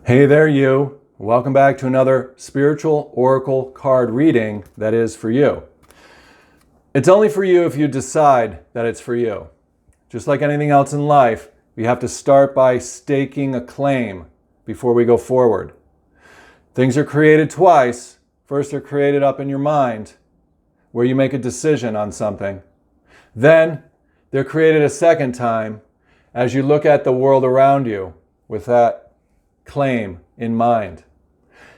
Hey there, you. Welcome back to another spiritual oracle card reading that is for you. It's only for you if you decide that it's for you. Just like anything else in life, we have to start by staking a claim before we go forward. Things are created twice. First, they're created up in your mind, where you make a decision on something. Then, they're created a second time as you look at the world around you with that claim in mind.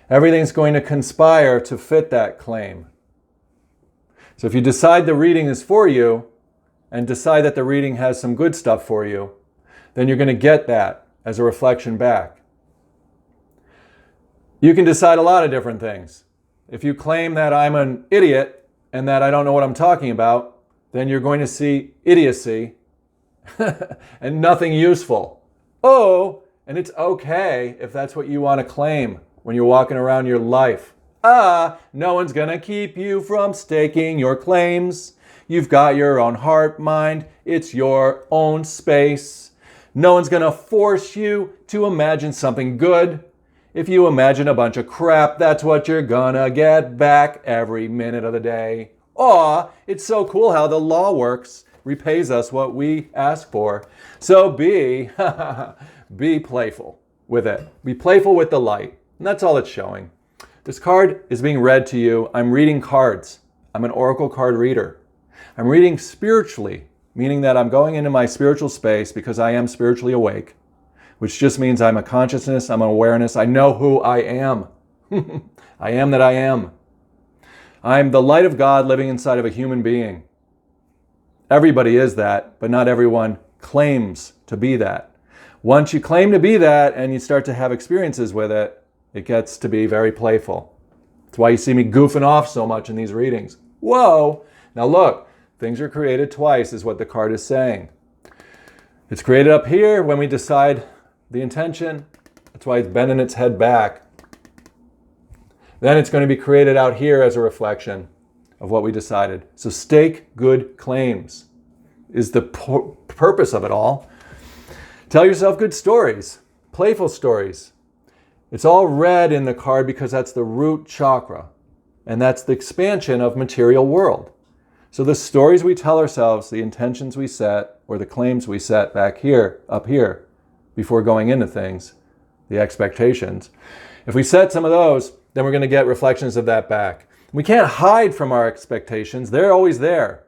Everything's going to conspire to fit that claim. So if you decide the reading is for you and decide that the reading has some good stuff for you, then you're going to get that as a reflection back. You can decide a lot of different things. If you claim that I'm an idiot and that I don't know what I'm talking about, then you're going to see idiocy and nothing useful. And it's okay if that's what you want to claim when you're walking around your life. No one's gonna keep you from staking your claims. You've got your own heart, mind. It's your own space. No one's gonna force you to imagine something good. If you imagine a bunch of crap, that's what you're gonna get back every minute of the day. It's so cool how the law works. Repays us what we ask for. So be playful with it. Be playful with the light. And that's all it's showing. This card is being read to you. I'm reading cards. I'm an oracle card reader. I'm reading spiritually, meaning that I'm going into my spiritual space because I am spiritually awake, which just means I'm a consciousness, I'm an awareness. I know who I am. I am that I am. I'm the light of God living inside of a human being. Everybody is that, but not everyone claims to be that. Once you claim to be that and you start to have experiences with it, it gets to be very playful. That's why you see me goofing off so much in these readings. Whoa! Now look, things are created twice is what the card is saying. It's created up here when we decide the intention. That's why it's bending its head back. Then it's going to be created out here as a reflection of what we decided. So stake good claims is the purpose of it all. Tell yourself good stories, playful stories. It's all red in the card because that's the root chakra, and that's the expansion of material world. So the stories we tell ourselves, the intentions we set, or the claims we set back here, up here, before going into things, the expectations. If we set some of those, then we're going to get reflections of that back. We can't hide from our expectations. They're always there.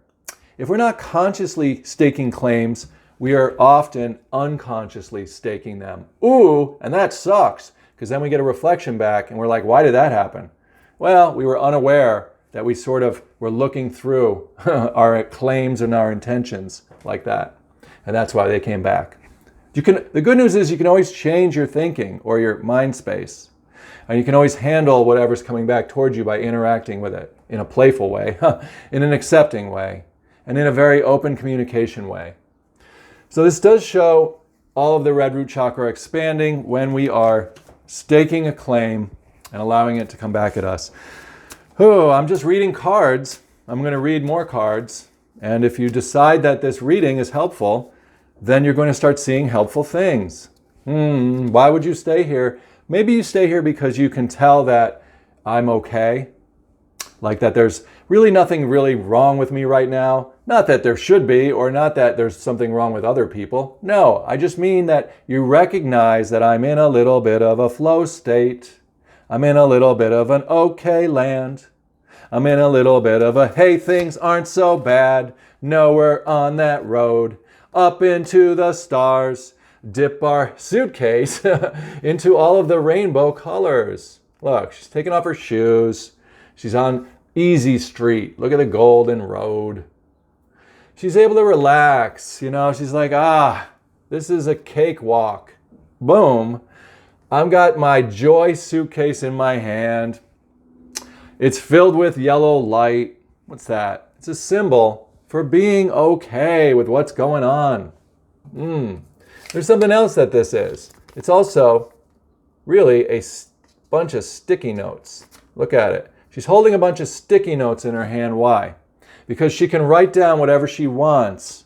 If we're not consciously staking claims, we are often unconsciously staking them. And that sucks, because then we get a reflection back and we're like, why did that happen? Well, we were unaware that we sort of were looking through our claims and our intentions like that. And that's why they came back. The good news is you can always change your thinking or your mind space. And you can always handle whatever's coming back towards you by interacting with it in a playful way, in an accepting way, and in a very open communication way. So this does show all of the red root chakra expanding when we are staking a claim and allowing it to come back at us. I'm just reading cards. I'm going to read more cards. And if you decide that this reading is helpful, then you're going to start seeing helpful things. Why would you stay here? Maybe you stay here because you can tell that I'm okay. Like that there's really nothing really wrong with me right now. Not that there should be, or not that there's something wrong with other people. No, I just mean that you recognize that I'm in a little bit of a flow state. I'm in a little bit of an okay land. I'm in a little bit of a, hey, things aren't so bad. No, we're on that road up into the stars. Dip our suitcase into all of the rainbow colors. Look, she's taking off her shoes. She's on easy street. Look at the golden road. She's able to relax. She's like, this is a cakewalk. Boom. I've got my joy suitcase in my hand. It's filled with yellow light. What's that? It's a symbol for being okay with what's going on. There's something else that this is. It's also really a bunch of sticky notes. Look at it. She's holding a bunch of sticky notes in her hand. Why? Because she can write down whatever she wants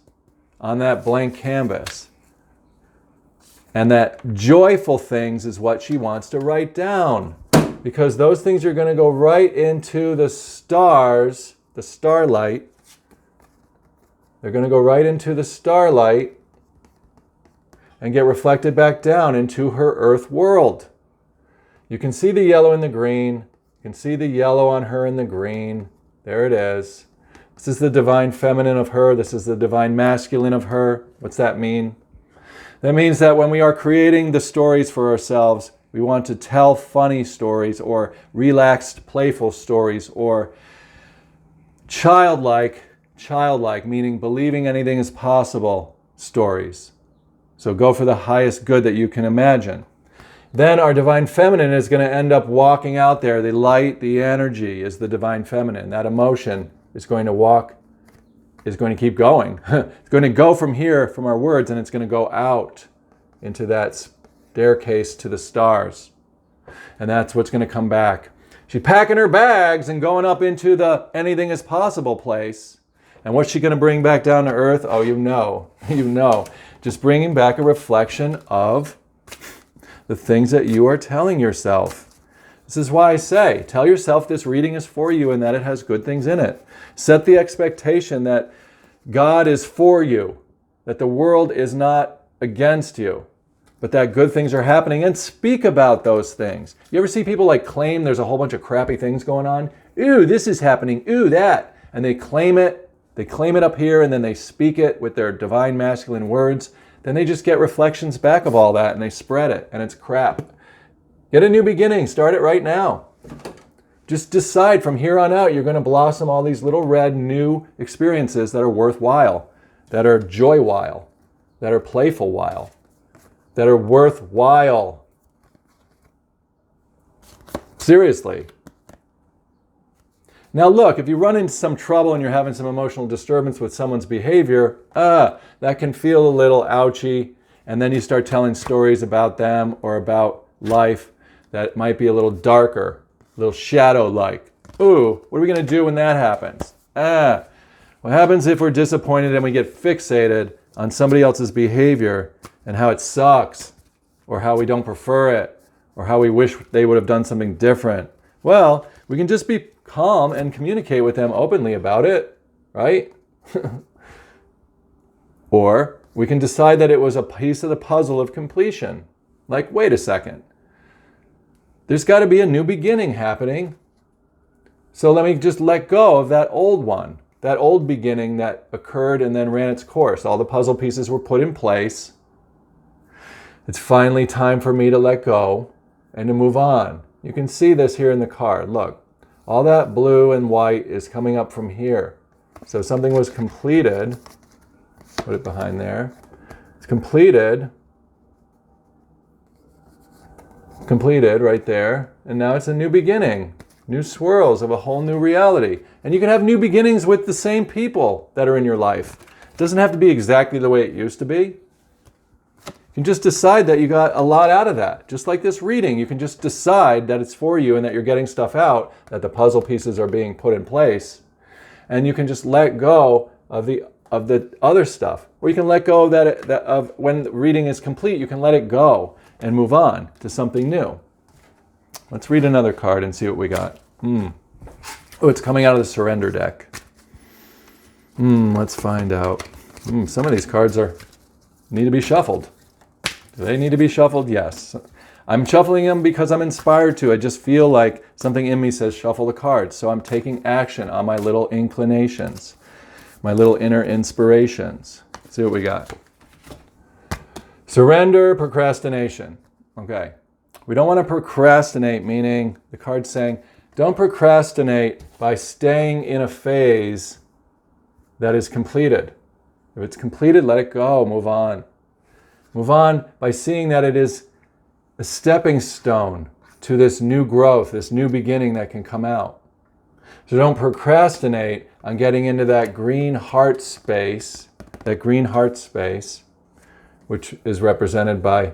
on that blank canvas. And that joyful things is what she wants to write down. Because those things are going to go right into the stars, the starlight. They're going to go right into the starlight and get reflected back down into her earth world. You can see the yellow and the green. You can see the yellow on her and the green. There it is. This is the divine feminine of her. This is the divine masculine of her. What's that mean? That means that when we are creating the stories for ourselves, we want to tell funny stories or relaxed, playful stories or childlike, meaning believing anything is possible stories. So go for the highest good that you can imagine. Then our divine feminine is going to end up walking out there. The light, the energy is the divine feminine. That emotion is going to keep going. It's going to go from here, from our words, and it's going to go out into that staircase to the stars. And that's what's going to come back. She's packing her bags and going up into the anything is possible place. And what's she going to bring back down to earth? Oh, you know. Just bringing back a reflection of the things that you are telling yourself. This is why I say, tell yourself this reading is for you and that it has good things in it. Set the expectation that God is for you, that the world is not against you, but that good things are happening, and speak about those things. You ever see people like claim there's a whole bunch of crappy things going on? Ooh, this is happening. Ooh, that. And they claim it. They claim it up here and then they speak it with their divine masculine words. Then they just get reflections back of all that and they spread it and it's crap. Get a new beginning. Start it right now. Just decide from here on out you're going to blossom all these little red new experiences that are worthwhile, that are joy-while, that are playful-while, that are worthwhile. Seriously. Now look, if you run into some trouble and you're having some emotional disturbance with someone's behavior, that can feel a little ouchy, and then you start telling stories about them or about life that might be a little darker, a little shadow-like. Ooh, what are we going to do when that happens? What happens if we're disappointed and we get fixated on somebody else's behavior and how it sucks, or how we don't prefer it, or how we wish they would have done something different? Well, we can just be calm and communicate with them openly about it, right? Or we can decide that it was a piece of the puzzle of completion. Like, wait a second. There's got to be a new beginning happening. So let me just let go of that old one, that old beginning that occurred and then ran its course. All the puzzle pieces were put in place. It's finally time for me to let go and to move on. You can see this here in the card. Look, all that blue and white is coming up from here. So something was completed. Put it behind there. It's completed right there. And now it's a new beginning. New swirls of a whole new reality. And you can have new beginnings with the same people that are in your life. It doesn't have to be exactly the way it used to be. You can just decide that you got a lot out of that. Just like this reading, you can just decide that it's for you and that you're getting stuff out, that the puzzle pieces are being put in place. And you can just let go of the other stuff. Or you can let go of when the reading is complete, you can let it go and move on to something new. Let's read another card and see what we got. Oh, it's coming out of the surrender deck. Let's find out. Some of these cards need to be shuffled. Do they need to be shuffled? Yes. I'm shuffling them because I'm inspired to. I just feel like something in me says shuffle the cards. So I'm taking action on my little inclinations, my little inner inspirations. Let's see what we got. Surrender, procrastination. Okay. We don't want to procrastinate, meaning the card's saying, don't procrastinate by staying in a phase that is completed. If it's completed, let it go, move on. Move on by seeing that it is a stepping stone to this new growth, this new beginning that can come out. So don't procrastinate on getting into that green heart space, which is represented by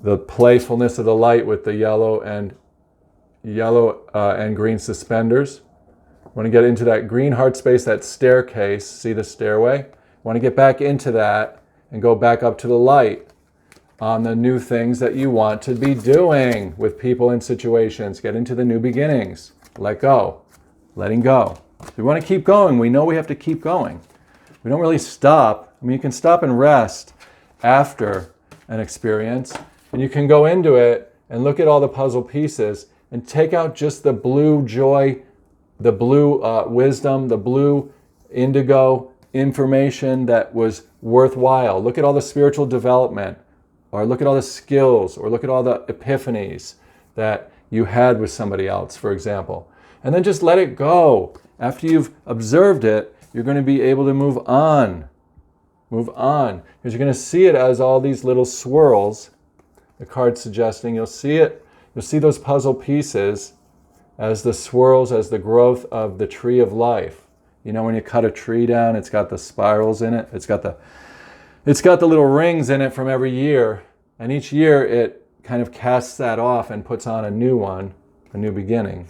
the playfulness of the light with the yellow and green suspenders. Want to get into that green heart space, that staircase. See the stairway? Want to get back into that and go back up to the light on the new things that you want to be doing with people and situations. Get into the new beginnings. Let go. Letting go. We want to keep going. We know we have to keep going. We don't really stop. I mean, you can stop and rest after an experience, and you can go into it and look at all the puzzle pieces and take out just the blue joy, the blue wisdom, the blue indigo information that was worthwhile. Look at all the spiritual development, or look at all the skills, or look at all the epiphanies that you had with somebody else, for example. And then just let it go. After you've observed it, you're going to be able to move on. Move on. Because you're going to see it as all these little swirls. The card's suggesting you'll see it. You'll see those puzzle pieces as the swirls, as the growth of the tree of life. You know, when you cut a tree down, it's got the spirals in it. It's got the little rings in it from every year. And each year it kind of casts that off and puts on a new one, a new beginning.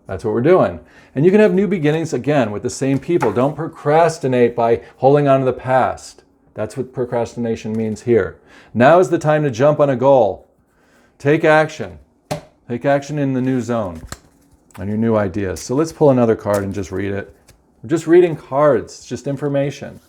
That's what we're doing. And you can have new beginnings again with the same people. Don't procrastinate by holding on to the past. That's what procrastination means here. Now is the time to jump on a goal. Take action. Take action in the new zone on your new ideas. So let's pull another card and just read it. We're just reading cards. It's just information.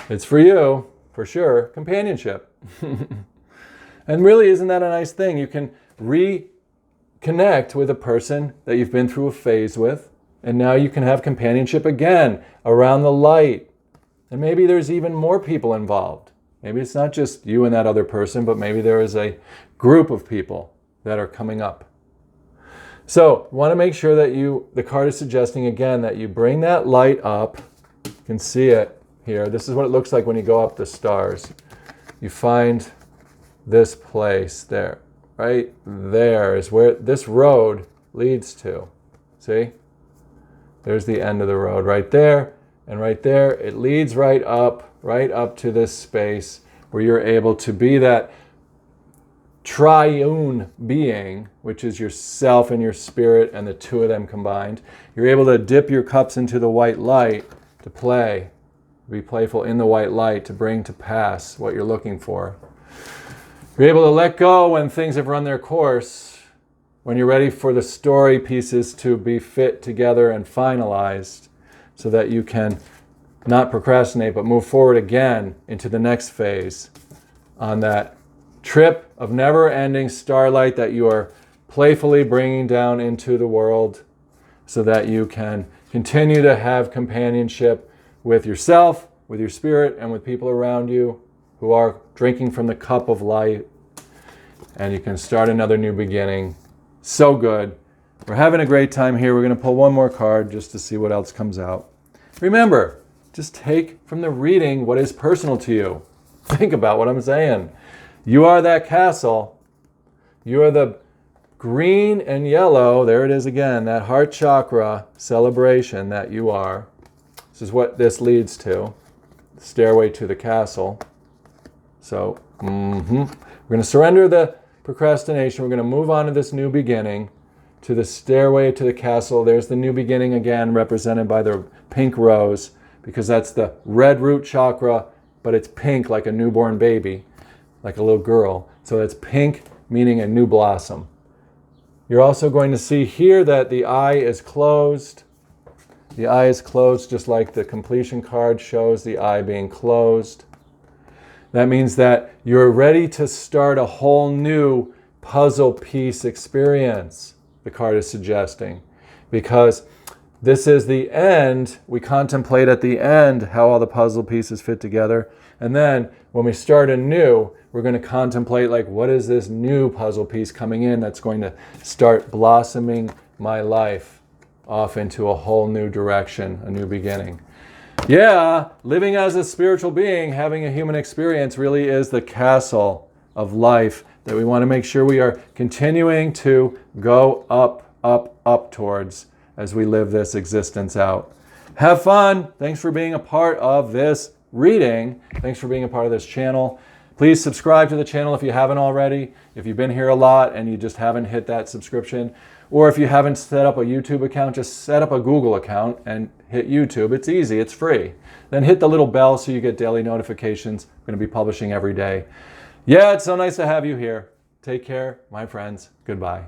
It's for you, for sure. Companionship. And really, isn't that a nice thing? You can reconnect with a person that you've been through a phase with, and now you can have companionship again around the light. And maybe there's even more people involved. Maybe it's not just you and that other person, but maybe there is a group of people that are coming up. So you want to make sure that the card is suggesting again that you bring that light up. You can see it here. This is what it looks like when you go up the stars. You find this place there. Right there is where this road leads to. See? There's the end of the road right there. And right there, it leads right up to this space where you're able to be that triune being, which is yourself and your spirit and the two of them combined. You're able to dip your cups into the white light to play, be playful in the white light to bring to pass what you're looking for. You're able to let go when things have run their course, when you're ready for the story pieces to be fit together and finalized so that you can not procrastinate but move forward again into the next phase on that trip of never-ending starlight that you are playfully bringing down into the world so that you can continue to have companionship with yourself, with your spirit, and with people around you who are drinking from the cup of light, and you can start another new beginning. So good. We're having a great time here. We're going to pull one more card just to see what else comes out. Remember, just take from the reading what is personal to you. Think about what I'm saying. You are that castle. You are the green and yellow, there it is again, that heart chakra celebration that you are. This is what this leads to. Stairway to the castle. So, we're going to surrender the procrastination. We're going to move on to this new beginning, to the stairway to the castle. There's the new beginning again, represented by the pink rose, because that's the red root chakra, but it's pink like a newborn baby, like a little girl. So it's pink, meaning a new blossom. You're also going to see here that the eye is closed. The eye is closed just like the completion card shows the eye being closed. That means that you're ready to start a whole new puzzle piece experience, the card is suggesting. Because this is the end. We contemplate at the end how all the puzzle pieces fit together. And then when we start anew, we're going to contemplate, like, what is this new puzzle piece coming in that's going to start blossoming my life off into a whole new direction, a new beginning. Yeah, living as a spiritual being, having a human experience really is the castle of life that we want to make sure we are continuing to go up towards as we live this existence out. Have fun. Thanks for being a part of this reading. Thanks for being a part of this channel. Please subscribe to the channel if you haven't already. If you've been here a lot and you just haven't hit that subscription, Or if you haven't set up a YouTube account, just set up a Google account and hit YouTube. It's easy, it's free. Then hit the little bell so you get daily notifications. I'm going to be publishing every day. Yeah, it's so nice to have you here. Take care, my friends. Goodbye.